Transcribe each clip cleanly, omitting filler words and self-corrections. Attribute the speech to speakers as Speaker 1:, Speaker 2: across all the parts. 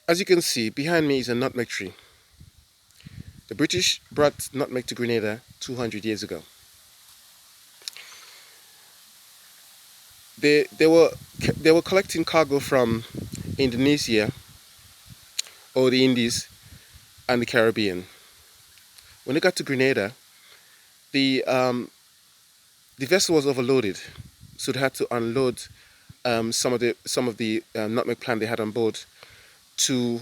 Speaker 1: As you can see, behind me is a nutmeg tree. The British brought nutmeg to Grenada 200 years ago. They were collecting cargo from Indonesia or the Indies and the Caribbean. When they got to Grenada, the um, the vessel was overloaded, so they had to unload some of the nutmeg plant they had on board to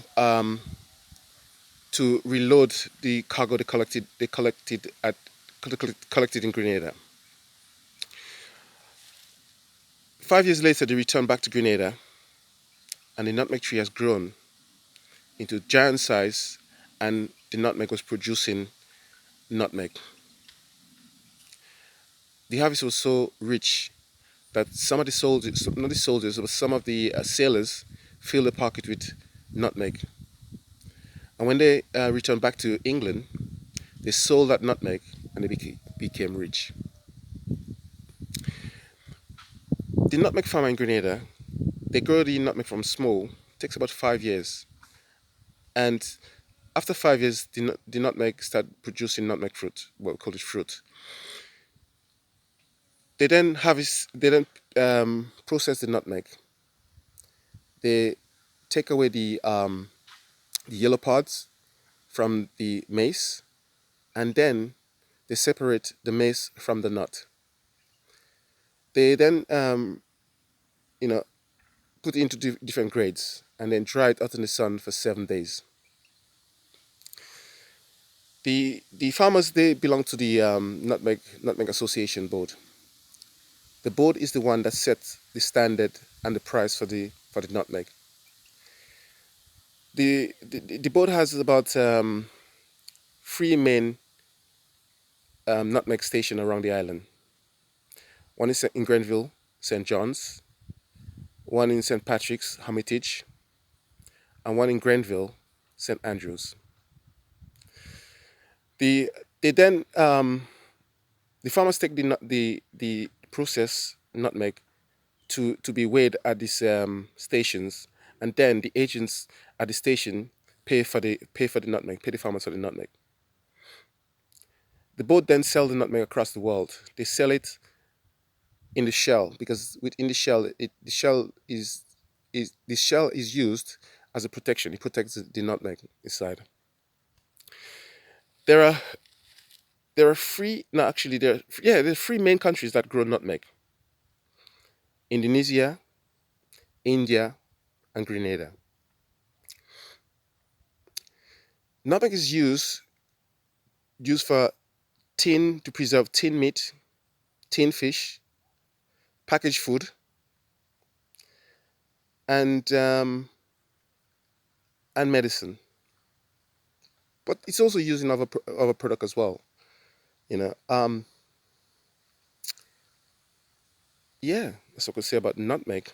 Speaker 1: reload the cargo they collected in Grenada. 5 years later, they returned back to Grenada, and the nutmeg tree has grown into giant size, and the nutmeg was producing nutmeg. The harvest was so rich that some of the soldiers, not the soldiers, but some of the sailors filled the pocket with nutmeg. And when they returned back to England, they sold that nutmeg and they became rich. The nutmeg farmer in Grenada, they grow the nutmeg from small, takes about 5 years. And after 5 years, the nutmeg start producing nutmeg fruit, what we call it fruit. They then process the nutmeg. They take away the yellow pods from the maize, and then they separate the maize from the nut. They then, you know, put it into different grades and then dry it out in the sun for 7 days. The farmers, they belong to the Nutmeg Association board. The board is the one that sets the standard and the price for the nutmeg. The board has about three main nutmeg stations around the island. One is in Grenville, St. John's, one in St. Patrick's, Hermitage, and one in Grenville, St. Andrews. The they then the farmers take the processed nutmeg to be weighed at these stations, and then the agents at the station pay for the nutmeg, pay the farmers for the nutmeg. The boat then sell the nutmeg across the world. They sell it in the shell, because within the shell, the shell is used as a protection. It protects the nutmeg inside. There are there are three no actually there are three main countries that grow nutmeg: Indonesia, India, and Grenada. Nutmeg is used for tin to preserve tin meat, tin fish, packaged food, and medicine. But it's also used in other product as well. You know, yeah, that's what I could say about nutmeg.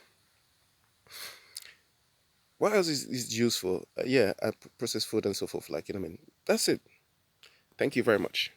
Speaker 1: What else is useful? Yeah, processed food and so forth. Like, you know what I mean. That's it. Thank you very much.